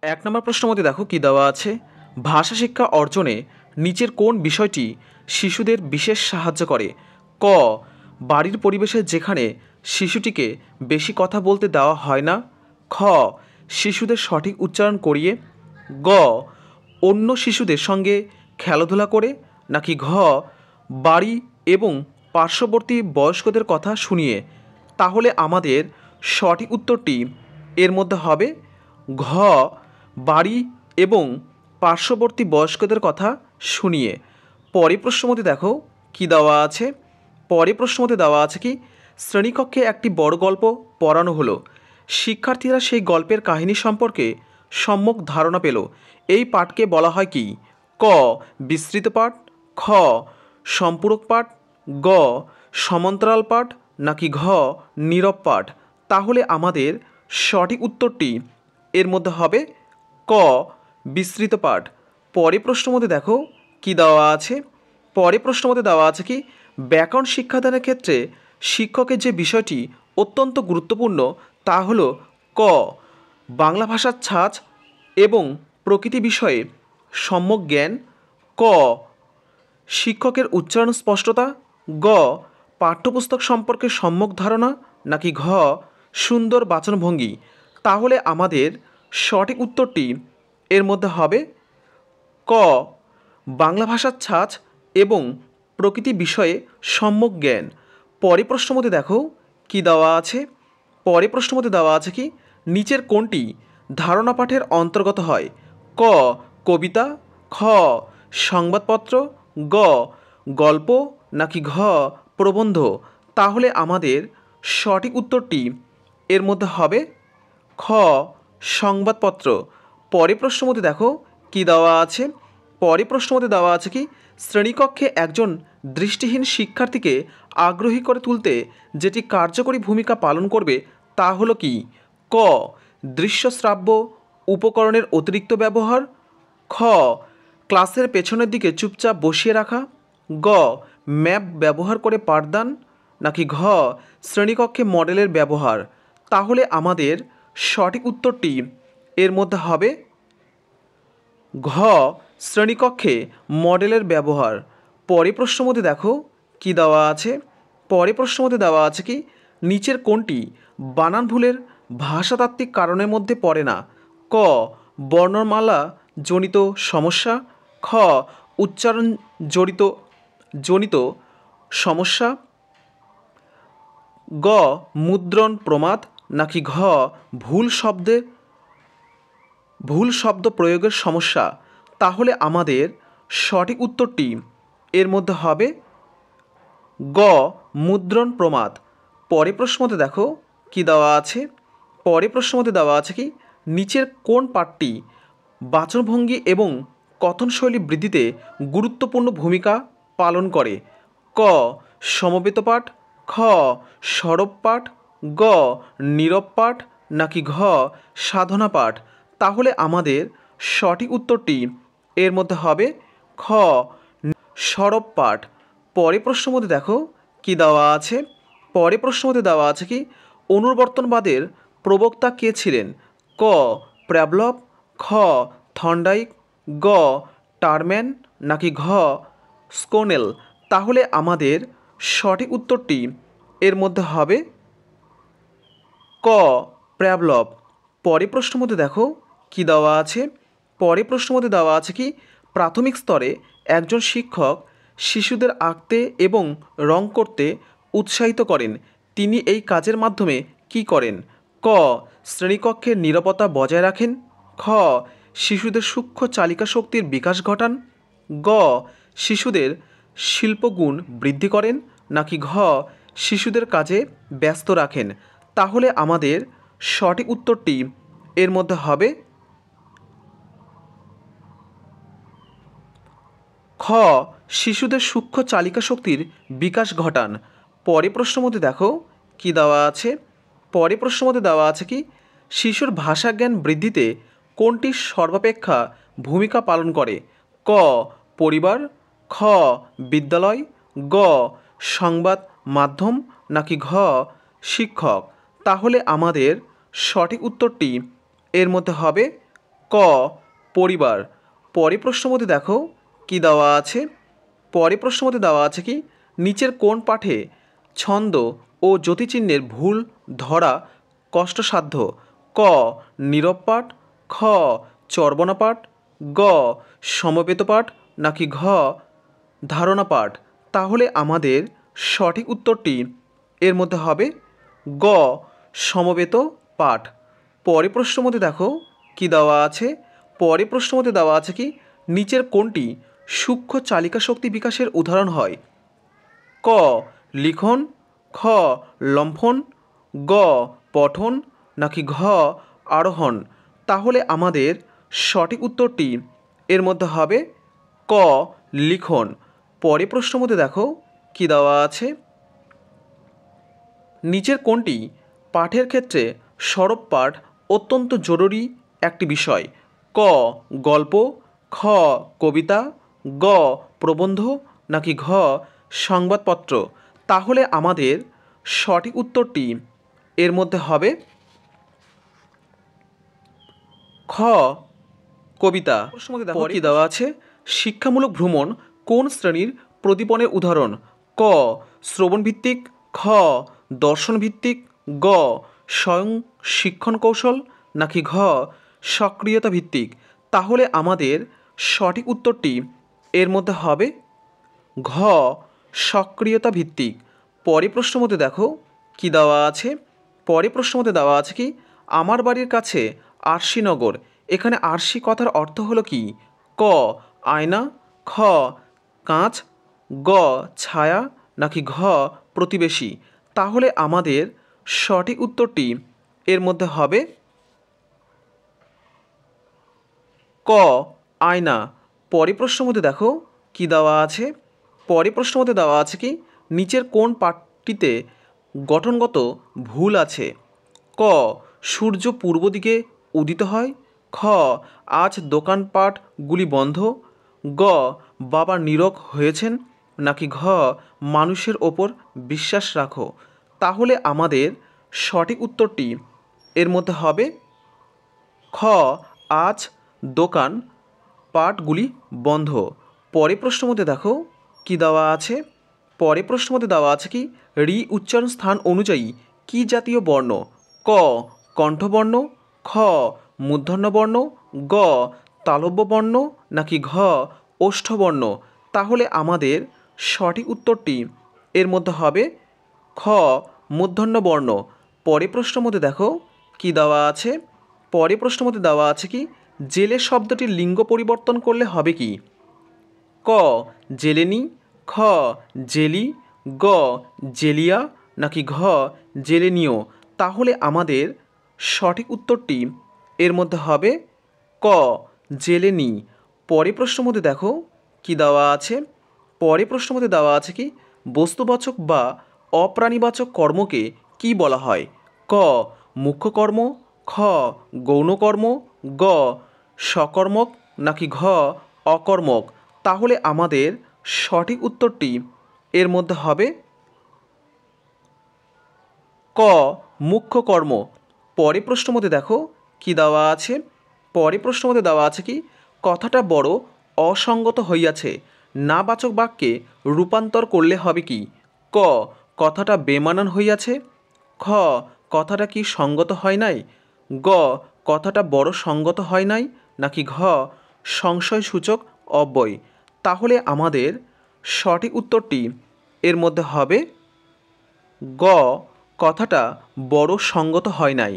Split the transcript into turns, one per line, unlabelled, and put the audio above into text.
এক নম্বর প্রশ্ন মধ্যে দেখো কি দেওয়া আছে, ভাষা শিক্ষা অর্জনে নিচের কোন বিষয়টি শিশুদের বিশেষ সাহায্য করে? ক, বাড়ির পরিবেশে যেখানে শিশুটিকে বেশি কথা বলতে দেওয়া হয় না। খ, শিশুদের সঠিক উচ্চারণ করিয়ে। গ, অন্য শিশুদের সঙ্গে খেলাধুলা করে। নাকি ঘ, বাড়ি এবং পার্শ্ববর্তী বয়স্কদের কথা শুনিয়ে। তাহলে আমাদের সঠিক উত্তরটি এর মধ্যে হবে ঘ, বাড়ি এবং পার্শ্ববর্তী বয়স্কদের কথা শুনিয়ে। পরের প্রশ্ন মধ্যে দেখো কি দেওয়া আছে। পরের প্রশ্ন মধ্যে দেওয়া আছে কি, শ্রেণীকক্ষে একটি বড় গল্প পড়ানো হলো। শিক্ষার্থীরা সেই গল্পের কাহিনী সম্পর্কে সম্যক ধারণা পেল। এই পাঠকে বলা হয় কি? ক, বিস্তৃত পাঠ। খ, সম্পূরক পাঠ। গ, সমান্তরাল পাঠ। নাকি ঘ, নীরব পাঠ। তাহলে আমাদের সঠিক উত্তরটি এর মধ্যে হবে ক, বিস্তৃত পাঠ। পরের প্রশ্ন মধ্যে দেখো কি দেওয়া আছে। পরের প্রশ্ন মধ্যে দেওয়া আছে কি, ব্যাকরণ শিক্ষাদানের ক্ষেত্রে শিক্ষকের যে বিষয়টি অত্যন্ত গুরুত্বপূর্ণ তা হলো ক, বাংলা ভাষার ছাঁচ এবং প্রকৃতি বিষয়ে সম্যক জ্ঞান। ক, শিক্ষকের উচ্চারণ স্পষ্টতা। গ, পাঠ্যপুস্তক সম্পর্কে সম্যক ধারণা। নাকি ঘ, সুন্দর বাচনভঙ্গি। তাহলে আমাদের সঠিক উত্তরটি এর মধ্যে হবে ক, বাংলা ভাষার ছাঁচ এবং প্রকৃতি বিষয়ে সম্যক জ্ঞান। পরের প্রশ্ন মধ্যে দেখো কি দেওয়া আছে। পরের প্রশ্ন মধ্যে দেওয়া আছে কি, নিচের কোনটি ধারণা পাঠের অন্তর্গত হয়? ক, কবিতা। খ, সংবাদপত্র। গ, গল্প। নাকি ঘ, প্রবন্ধ। তাহলে আমাদের সঠিক উত্তরটি এর মধ্যে হবে খ, সংবাদপত্র। পরের প্রশ্ন মধ্যে দেখো কি দেওয়া আছে। পরের প্রশ্ন মধ্যে দেওয়া আছে কি, শ্রেণীকক্ষে একজন দৃষ্টিহীন শিক্ষার্থীকে আগ্রহী করে তুলতে যেটি কার্যকরী ভূমিকা পালন করবে তা হলো কি? ক, দৃশ্য শ্রাব্য উপকরণের অতিরিক্ত ব্যবহার। খ, ক্লাসের পেছনের দিকে চুপচাপ বসিয়ে রাখা। গ, ম্যাপ ব্যবহার করে পাঠদান। নাকি ঘ, শ্রেণীকক্ষে মডেলের ব্যবহার। তাহলে আমাদের সঠিক উত্তরটি এর মধ্যে হবে ঘ, শ্রেণীকক্ষে মডেলের ব্যবহার। পরের প্রশ্ন মধ্যে দেখো কি দেওয়া আছে। পরের প্রশ্ন মধ্যে দেওয়া আছে কি, নিচের কোনটি বানান ভুলের ভাষাতাত্ত্বিক কারণের মধ্যে পড়ে না? ক, বর্ণমালা জনিত সমস্যা। খ, উচ্চারণ জনিত সমস্যা। গ, মুদ্রণ প্রমাদ। নাকি ঘ, ভুল শব্দ প্রয়োগের সমস্যা। তাহলে আমাদের সঠিক উত্তরটি এর মধ্যে হবে গ, মুদ্রণ প্রমাদ। পরের প্রশ্ন মধ্যে দেখো কি দেওয়া আছে। পরের প্রশ্ন মধ্যে দেওয়া আছে কি, নিচের কোন পাঠটি বাচনভঙ্গি এবং কথনশৈলী বৃদ্ধিতে গুরুত্বপূর্ণ ভূমিকা পালন করে? ক, সমবেত পাঠ। খ, সরব পাঠ। গ, নীরব পাঠ। নাকি ঘ, সাধনা পাঠ। তাহলে আমাদের সঠিক উত্তরটি এর মধ্যে হবে খ, সরব পাঠ। পরের প্রশ্ন মধ্যে দেখো কি দেওয়া আছে। পরের প্রশ্ন মধ্যে দেওয়া আছে কি, অনুবর্তনবাদের প্রবক্তা কে ছিলেন? ক, প্যাভলভ। খ, থর্নডাইক। গ, টারম্যান। নাকি ঘ, স্কোনেল। তাহলে আমাদের সঠিক উত্তরটি এর মধ্যে হবে ক, প্যাভলভ। পরের প্রশ্ন মধ্যে দেখো কি দেওয়া আছে। পরের প্রশ্ন মধ্যে দেওয়া আছে কি, প্রাথমিক স্তরে একজন শিক্ষক শিশুদের আঁকতে এবং রং করতে উৎসাহিত করেন। তিনি এই কাজের মাধ্যমে কি করেন? ক, শ্রেণীকক্ষের নিরাপত্তা বজায় রাখেন। খ, শিশুদের সূক্ষ্ম চালিকা শক্তির বিকাশ ঘটান। গ, শিশুদের শিল্পগুণ বৃদ্ধি করেন। নাকি ঘ, শিশুদের কাজে ব্যস্ত রাখেন। তাহলে আমাদের সঠিক উত্তরটি এর মধ্যে হবে খ, শিশুদের সূক্ষ্ম চালিকা শক্তির বিকাশ ঘটান। পরের প্রশ্ন মধ্যে দেখো কি দেওয়া আছে। পরের প্রশ্ন মধ্যে দেওয়া আছে কি, শিশুর ভাষা জ্ঞান বৃদ্ধিতে কোনটি সর্বাপেক্ষা ভূমিকা পালন করে? ক, পরিবার। খ, বিদ্যালয়। গ, সংবাদ মাধ্যম। নাকি ঘ, শিক্ষক। তাহলে আমাদের সঠিক উত্তরটি এর মধ্যে হবে ক পরিবার। পরে প্রশ্ন মধ্যে দেখো কি দেওয়া আছে, পরে প্রশ্ন মধ্যে দেওয়া আছে কি নিচের কোন পাঠে ছন্দ ও যতিচিহ্নের ভুল ধরা কষ্টসাধ্য? ক নীরব পাঠ, খ চর্বণা পাঠ, গ সমবেত পাঠ, নাকি ঘ ধারণা পাঠ? তাহলে আমাদের সঠিক উত্তরটি এর মধ্যে হবে গ সমবেত পাঠ। পরে প্রশ্ন মধ্যে দেখো কি দেওয়া আছে, পরে প্রশ্ন মধ্যে দেওয়া আছে কি নিচের কোনটি সূক্ষ্ম চালিকা শক্তি বিকাশের উদাহরণ হয়? ক লিখন, খ লম্ফন, গ পঠন, নাকি ঘ আরোহণ? তাহলে আমাদের সঠিক উত্তরটি এর মধ্যে হবে ক লিখন। পরে প্রশ্ন মধ্যে দেখো কি দেওয়া আছে, নিচের কোনটি পাঠের ক্ষেত্রে সরব পাঠ অত্যন্ত জরুরি একটি বিষয়? ক গল্প, খ কবিতা, গ প্রবন্ধ, নাকি ঘ সংবাদপত্র? তাহলে আমাদের সঠিক উত্তরটি এর মধ্যে হবে খ কবিতা। পরে কি দেওয়া আছে, শিক্ষামূলক ভ্রমণ কোন শ্রেণীর প্রদীপনের উদাহরণ? ক শ্রবণভিত্তিক, খ দর্শনভিত্তিক, গ স্বয়ং শিক্ষণ কৌশল, নাকি ঘ সক্রিয়তা ভিত্তিক? তাহলে আমাদের সঠিক উত্তরটি এর মধ্যে হবে ঘ সক্রিয়তা ভিত্তিক। পরে প্রশ্ন মধ্যে দেখো কি দেওয়া আছে, পরে প্রশ্ন মধ্যে দেওয়া আছে কি আমার বাড়ির কাছে আরশিনগর, এখানে আরশি কথার অর্থ হলো কি? ক আয়না, খ কাঁচ, গ ছায়া, নাকি ঘ প্রতিবেশী? তাহলে আমাদের সঠিক উত্তরটি এর মধ্যে হবে ক আয়না। পরে প্রশ্ন মধ্যে দেখো কি দেওয়া আছে, পরে প্রশ্ন মধ্যে দেওয়া আছে কি নিচের কোন পাঠটিতে গঠনগত ভুল আছে? ক সূর্য পূর্ব দিকে উদিত হয়, খ আজ দোকানপাটগুলি বন্ধ, গ বাবা নীরব হয়েছেন, নাকি ঘ মানুষের ওপর বিশ্বাস রাখো? তাহলে আমাদের সঠিক উত্তরটি এর মধ্যে হবে খ আজ দোকান পাটগুলি বন্ধ। পরে প্রশ্ন মধ্যে দেখো কি দেওয়া আছে, পরে প্রশ্ন মধ্যে দেওয়া আছে কি রি উচ্চারণ স্থান অনুযায়ী কি জাতীয় বর্ণ? ক কণ্ঠবর্ণ, খ মূর্ধন্য বর্ণ, গ তালব্য বর্ণ, নাকি ঘ ওষ্ঠবর্ণ? তাহলে আমাদের সঠিক উত্তরটি এর মধ্যে হবে খ মূর্ধন্য বর্ণ। পরে প্রশ্ন মধ্যে দেখো কি দেওয়া আছে, পরে প্রশ্ন মধ্যে দেওয়া আছে কি জেলে শব্দটির লিঙ্গ পরিবর্তন করলে হবে কি? ক জেলেনি, খ জেলি, গ জেলিয়া, নাকি ঘ জেলেনিও? তাহলে আমাদের সঠিক উত্তরটি এর মধ্যে হবে ক জেলেনি। পরে প্রশ্ন মধ্যে দেখো কি দেওয়া আছে, পরে প্রশ্ন মধ্যে দেওয়া আছে কি বস্তুবাচক বা অপ্রাণীবাচক কর্মকে কি বলা হয়? ক মুখ্য কর্ম, খ গৌণ কর্ম, গ সকর্মক, নাকি ঘ অকর্মক? তাহলে আমাদের সঠিক উত্তরটি এর মধ্যে হবে ক মুখ্য কর্ম। পরে প্রশ্ন মধ্যে দেখো কি দেওয়া আছে, পরে প্রশ্ন মধ্যে দেওয়া আছে কি কথাটা বড় অসঙ্গত হইয়াছে, না বাচক বাক্যে রূপান্তর করলে হবে কি? ক কথাটা বেমানান হইয়াছে, খ কথাটা কি সঙ্গত হয় নাই, গ কথাটা বড় সঙ্গত হয় নাই, নাকি ঘ সংশয়সূচক অব্যয়? তাহলে আমাদের সঠিক উত্তরটি এর মধ্যে হবে গ কথাটা বড় সঙ্গত হয় নাই।